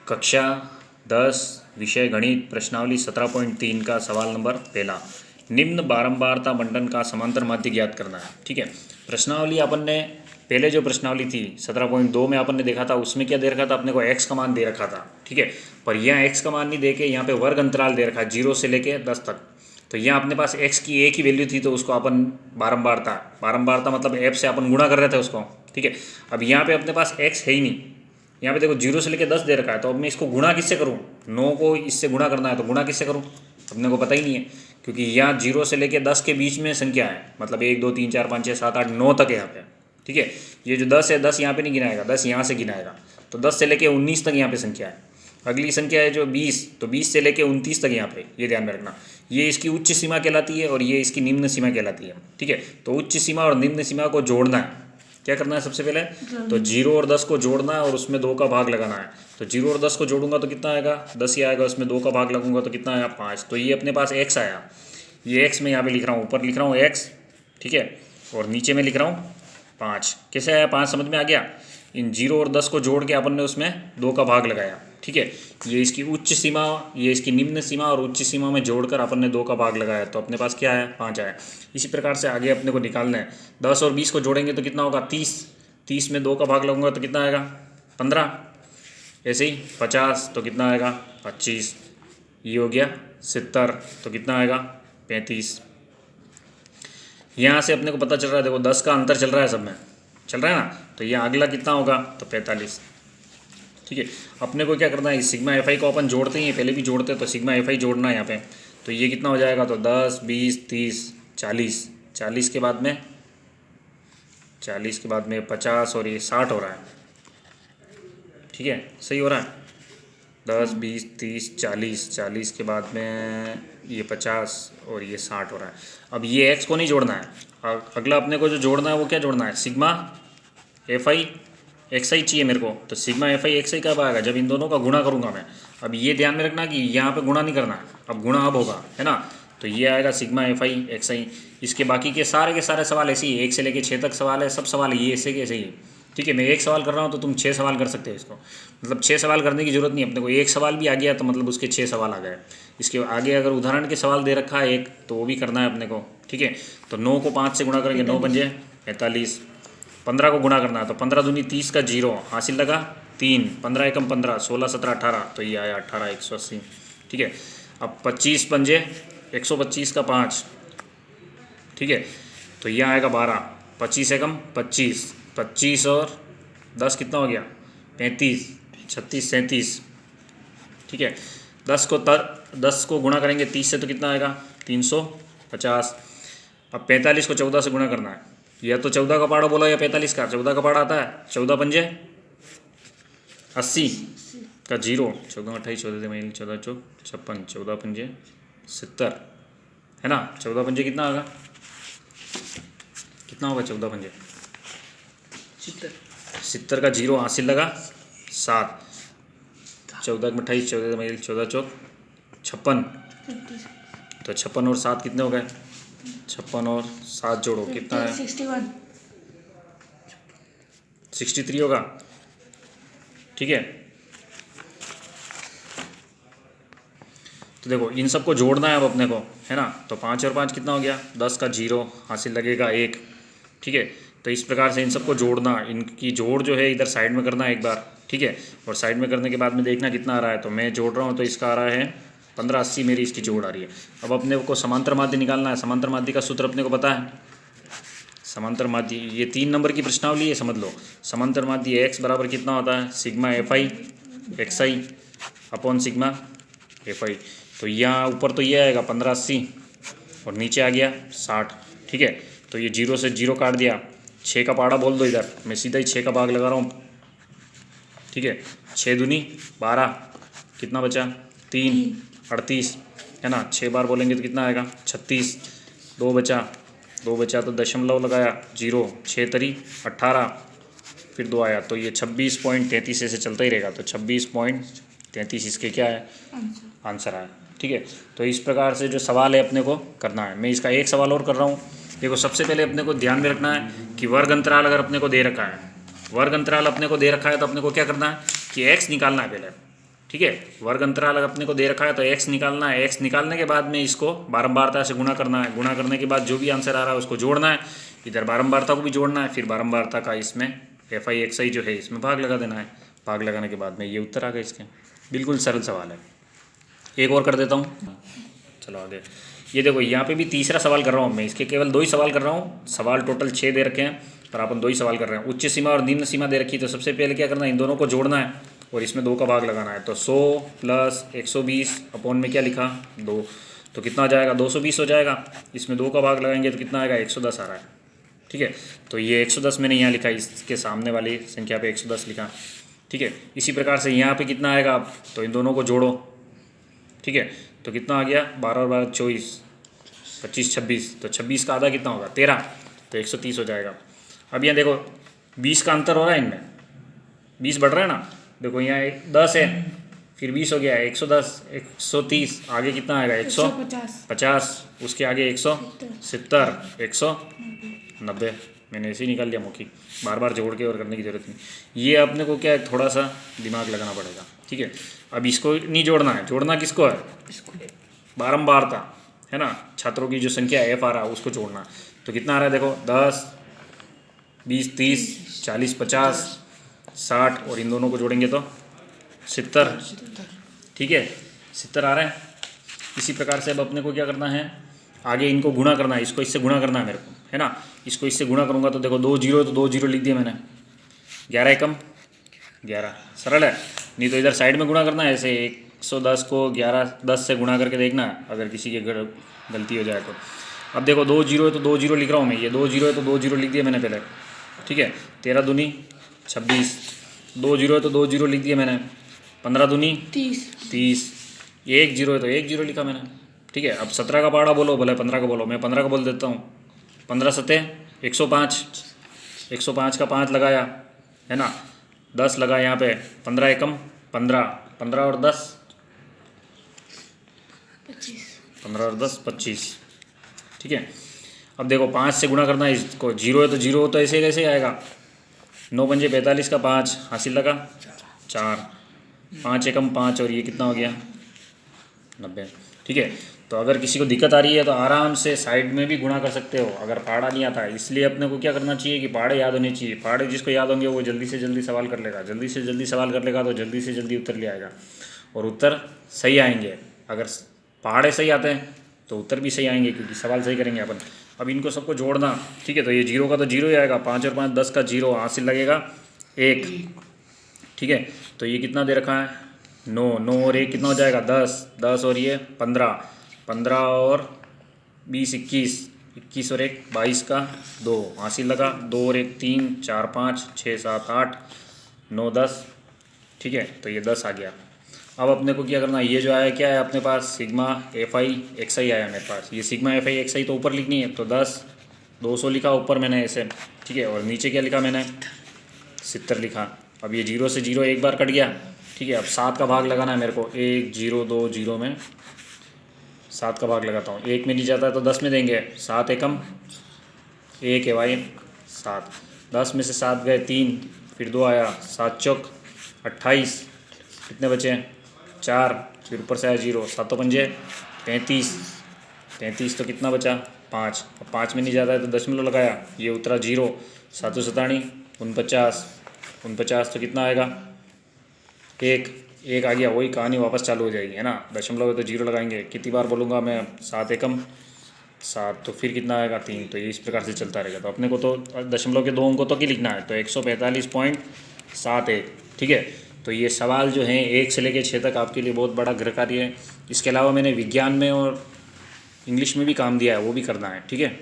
कक्षा 10 विषय गणित प्रश्नावली 17.3 का सवाल नंबर पहला। निम्न बारंबारता बंटन का समांतर माध्य ज्ञात करना है। ठीक है, प्रश्नावली अपन ने पहले जो प्रश्नावली थी 17.2 में अपन ने देखा था, उसमें क्या दे रखा था अपने को x का मान दे रखा था। ठीक है, पर यहाँ x का मान नहीं दे के यहाँ पे वर्ग अंतराल दे रखा है 0 से लेके 10 तक। तो यहाँ अपने पास x की एक ही वैल्यू थी, तो उसको अपन बारंबारता मतलब f से अपन गुणा कर रहे थे उसको। ठीक है, अब यहाँ पे अपने पास x है ही नहीं, यहाँ पे देखो 0 से लेके 10 दे रखा है, तो अब मैं इसको गुणा किससे करूँ? 9 को इससे गुणा करना है, तो गुणा किससे करूँ अपने को पता ही नहीं है, क्योंकि यहाँ 0 से लेके 10 के बीच में संख्या है, मतलब 1 2 3 4 5 6 7 8 9 तक है यहाँ पे। ठीक है, ये जो 10 है 10 यहाँ पे नहीं गिनाएगा, 10 यहाँ से गिनाएगा, तो 10 से लेके 19 तक यहाँ पे संख्या है। अगली संख्या है जो 20, तो 20 से लेके 29 तक यहाँ पे, ये ध्यान में रखना, ये इसकी उच्च सीमा कहलाती है और ये इसकी निम्न सीमा कहलाती है। ठीक है, तो उच्च सीमा और निम्न सीमा को जोड़ना है। क्या करना है सबसे पहले? तो 0 और 10 को जोड़ना है और उसमें 2 का भाग लगाना है। तो 0 और 10 को जोड़ूंगा तो कितना आएगा? 10 ही आएगा, उसमें 2 का भाग लगूंगा तो कितना आया? 5। तो ये अपने पास x आया, ये x मैं यहाँ पे लिख रहा हूँ, ऊपर लिख रहा हूँ x, ठीक है, और नीचे में लिख रहा हूँ 5। कैसे आया 5? समझ में आ गया? इन 0 और 10 को जोड़ के अपन ने उसमें 2 का भाग लगाया। ठीक है, ये इसकी उच्च सीमा, ये इसकी निम्न सीमा और उच्च सीमा में जोड़कर अपन ने 2 का भाग लगाया, तो अपने पास क्या है? 5 आया। इसी प्रकार से आगे अपने को निकालना है। 10 और 20 को जोड़ेंगे तो कितना होगा? 30। 30 में 2 का भाग लगूंगा तो कितना आएगा? 15। ऐसे ही 50 तो कितना आएगा? 25। ये हो गया 70, तो कितना आएगा? 35। यहाँ से अपने को पता चल रहा है, देखो 10 का अंतर चल रहा है, सब में चल रहा है ना, तो ये अगला कितना होगा? तो 45। ठीक है, अपने को क्या करना है? सिग्मा एफ आई को अपन जोड़ते ही, पहले भी जोड़ते, तो सिग्मा एफ आई जोड़ना है यहाँ पे। तो ये कितना हो जाएगा? तो 10 20 30 40, 40 के बाद में 50 और ये 60 हो रहा है। ठीक है, सही हो रहा है? 10 20 30 40, 40 के बाद में ये 50 और ये 60 हो रहा है। अब ये x को नहीं जोड़ना है, अगला अपने को जो जोड़ना है वो क्या जोड़ना है? सिग्मा एफ आई एक्स आई चाहिए मेरे को। तो सिग्मा एफ आई एक्स आई कब आएगा? जब इन दोनों का गुणा करूँगा मैं। अब ये ध्यान में रखना कि यहाँ पे गुणा नहीं करना है, अब गुणा अब होगा, है ना। तो ये आएगा सिग्मा एफ आई एक्स आई। इसके बाकी के सारे सवाल ऐसे ही, 1 से लेके 6 तक सवाल है, सब सवाल ये ऐसे के ऐसे ही। ठीक है, मैं एक सवाल कर रहा हूँ तो तुम 6 सवाल कर सकते हो इसको, मतलब 6 सवाल करने की जरूरत नहीं है अपने को। एक सवाल भी आ गया तो मतलब उसके 6 सवाल आ गए। इसके आगे अगर उदाहरण के सवाल दे रखा है एक, तो वो भी करना है अपने को। ठीक है, तो 9 को 5 से गुणा करेंगे, 9 पंजे 45। 15 को गुणा करना है, तो 15 दूनी 30 का 0 हासिल लगा 3, 15 एकम 15, 16 17 18, तो ये आया 18 180। ठीक है, अब 25 पंजे 125 का 5, ठीक है, तो ये आएगा 12, 25 एकम 25, 25 और 10 कितना हो गया? 35, 36 37। ठीक है, 10 को गुणा करेंगे 30 से तो कितना आएगा? 350। अब 45 को 14 से गुणा करना है, या तो 14 का पाड़ा बोला या 45 का। 14 का पाड़ा आता है, 14 पंजे 80 का 0, 14 28 14 महीने 14 चौक 56, 14 पंजे 70, है ना। 14 पंजे कितना होगा? कितना होगा 14 पंजे? 70 का 0 हासिल लगा 7, 14 28 14 महीने 14 चौक 56, तो 56 और 7 कितने हो गए? 56 और 7 जोड़ो, कितना है? 63 होगा। ठीक है, तो देखो इन सबको जोड़ना है अब अपने को, है ना। तो 5 और 5 कितना हो गया? 10 का 0 हासिल लगेगा 1। ठीक है, तो इस प्रकार से इन सबको जोड़ना, इनकी जोड़ जो है इधर साइड में करना है एक बार। ठीक है, और साइड में करने के बाद में देखना कितना आ रहा है। तो मैं जोड़ रहा हूँ, तो इसका आ रहा है 1580 मेरी इसकी जोड़ आ रही है। अब अपने को समांतर माध्य निकालना है। समांतर माध्य का सूत्र अपने को पता है, समांतर माध्य, ये 3 नंबर की प्रश्नावली है, समझ लो। समांतर माध्य x बराबर कितना होता है? Sigma F I x I upon sigma F I. तो यहाँ ऊपर तो ये आएगा 1580 और नीचे आ गया 60। ठीक है, तो ये 0 से 0 काट दिया, 6 का पाड़ा बोल दो इधर, मैं सीधा ही 6 का भाग लगा रहा हूँ। ठीक है, 6 दूनी 12, कितना बचा? 3 38, है ना। 6 बार बोलेंगे तो कितना आएगा? 36। 2 बचा तो दशमलव लगाया 0, 6 तरी 18, फिर 2 आया, तो ये 26.33 ऐसे चलता ही रहेगा। तो 26.33 इसके क्या है? आंसर आया। ठीक है, तो इस प्रकार से जो सवाल है अपने को करना है। मैं इसका एक सवाल और कर रहा हूँ। देखो सबसे पहले अपने को ध्यान में रखना है कि वर्ग अंतराल अगर अपने को दे रखा है, तो अपने को क्या करना है कि x निकालना है पहले। ठीक है। वर्ग अंतराल अगर अपने को दे रखा है तो x निकालना है, x निकालने के बाद में इसको बारंबारता से गुणा करना है, गुणा करने के बाद जो भी आंसर आ रहा है उसको जोड़ना है, इधर बारंबारता को भी जोड़ना है, फिर बारंबारता का इसमें FI XI जो है इसमें भाग लगा देना है। भाग लगाने के बाद में ये उत्तर आ गए इसके। बिल्कुल सरल सवाल है। एक और कर देता हूँ, चलो आगे। ये देखो यहाँ पे भी तीसरा सवाल कर रहा हूँ मैं, इसके केवल 2 ही सवाल कर रहा हूँ। सवाल टोटल 6 दे रखे हैं पर अपन 2 ही सवाल कर रहे हैं। उच्च सीमा और निम्न सीमा दे रखी, तो सबसे पहले क्या करना है, इन दोनों को जोड़ना है और इसमें 2 का भाग लगाना है। तो 100 प्लस 120 अपॉन में क्या लिखा 2, तो कितना आ जाएगा 220 हो जाएगा। इसमें 2 का भाग लगाएंगे तो कितना आएगा 110 आ रहा है, ठीक है। तो ये 110 मैंने यहाँ लिखा, इसके सामने वाली संख्या पे 110 लिखा, ठीक है। इसी प्रकार से यहाँ पे कितना आएगा, तो इन दोनों को जोड़ो, ठीक है। तो कितना आ गया 12 और 12 24, 25 26, तो 26 का आधा कितना होगा 13, तो 130 हो जाएगा। अब यहाँ देखो 20 का अंतर हो रहा है इनमें, 20 बढ़ रहा है ना। देखो यहाँ 10 है, फिर 20 हो गया है 110, 130, आगे कितना आएगा 150, उसके आगे 170, 190। मैंने ऐसे ही निकाल लिया मौखिक, बार बार जोड़ के और करने की ज़रूरत नहीं। ये अपने को क्या है, थोड़ा सा दिमाग लगाना पड़ेगा, ठीक है। अब इसको नहीं जोड़ना है, जोड़ना किसको है, बारंबारता है ना, छात्रों की जो संख्या F आ रहा है उसको जोड़ना। तो कितना आ रहा है देखो 10 20 30 40 50 60 और इन दोनों को जोड़ेंगे तो 70, ठीक है 70 आ रहा है। इसी प्रकार से अब अपने को क्या करना है, आगे इनको गुणा करना है, इसको इससे गुणा करना है मेरे को, है ना। इसको इससे गुणा करूँगा तो देखो 2 जीरो, तो 2 जीरो लिख दिया मैंने, 11 एकम 11, सरल है। नहीं तो इधर साइड में गुणा करना है, ऐसे 110 को 11 10 से गुणा करके देखना अगर किसी के गलती हो जाए तो। अब देखो 2 जीरो है तो 2 जीरो लिख रहा हूँ मैं, ये 2 जीरो है तो 2 जीरो लिख दिया मैंने पहले, ठीक है। 13 दूनी 26, 2 जीरो है तो 2 जीरो लिख दिया मैंने, 15 दूनी 30, 1 जीरो है तो 1 जीरो लिखा मैंने, ठीक है। अब 17 का पहाड़ा बोलो, भले 15 का बोलो, मैं 15 का बोल देता हूँ। 15 सते 105, 105 का 5 लगाया है ना, 10 लगा यहाँ पे, 15 एकम 15, 15 और 10 15 और 10 25, ठीक है। अब देखो 5 से गुणा करना है इसको, जीरो है तो जीरो तो ऐसे कैसे आएगा, 9 पंजे 45 का 5 हासिल लगा 4, 5 एकम 5 और ये कितना हो गया 90, ठीक है। तो अगर किसी को दिक्कत आ रही है तो आराम से साइड में भी गुणा कर सकते हो अगर पहाड़ा नहीं आता है। इसलिए अपने को क्या करना चाहिए कि पहाड़े याद होने चाहिए। पहाड़े जिसको याद होंगे वो जल्दी से जल्दी सवाल कर लेगा, जल्दी से जल्दी सवाल कर लेगा तो जल्दी से जल्दी उत्तर ले आएगा और उत्तर सही आएंगे। अगर पहाड़े सही आते हैं तो उत्तर भी सही आएंगे क्योंकि सवाल सही करेंगे अपन। अब इनको सबको जोड़ना, ठीक है। तो ये जीरो का तो जीरो ही आएगा, 5 और 5 10 का जीरो, हासिल लगेगा 1, ठीक है। तो ये कितना दे रखा है 9, 9 और 1 कितना हो जाएगा 10, 10 और ये 15, 15 और 20 21, 21 और 1 22 का 2 हासिल लगा, 2 और 1 3 4 5 6 7 8 9 10, ठीक है। तो ये 10 आ गया। अब अपने को क्या करना है, ये जो आया क्या है अपने पास सिग्मा FI XI आया मेरे पास, ये सिग्मा FI XI तो ऊपर लिखनी है, तो 10 200 लिखा ऊपर मैंने ऐसे, ठीक है। और नीचे क्या लिखा मैंने 70 लिखा। अब ये जीरो से जीरो एक बार कट गया, ठीक है। अब 7 का भाग लगाना है मेरे को, 1 0 2 0 में 7 का भाग लगाता हूँ, 1 में नहीं जाता है तो 10 में देंगे, 7 एकम 1 है भाई 7, 10 में से 7 गए 3, फिर 2 आया, 7 चौक 28, कितने बचे 4, फिर ऊपर से आया 0, 7 पंजे 35, 33 तो कितना बचा 5, अब 5 में नहीं जाता है तो दशमलव लगाया, ये उतरा 0, 7 सतानी 49, 49 तो कितना आएगा 1 आ गया। वही कहानी वापस चालू हो जाएगी, है ना। दशमलव है तो 0 लगाएंगे, कितनी बार बोलूँगा मैं 7 एकम 7, तो फिर कितना आएगा 3, तो ये इस प्रकार से चलता रहेगा। तो अपने को तो दशमलव के 2 अंकों तो की लिखना है, तो 145.71, ठीक है। तो ये सवाल जो हैं 1 से लेकर 6 तक आपके लिए बहुत बड़ा गृह कार्य है। इसके अलावा मैंने विज्ञान में और इंग्लिश में भी काम दिया है, वो भी करना है, ठीक है।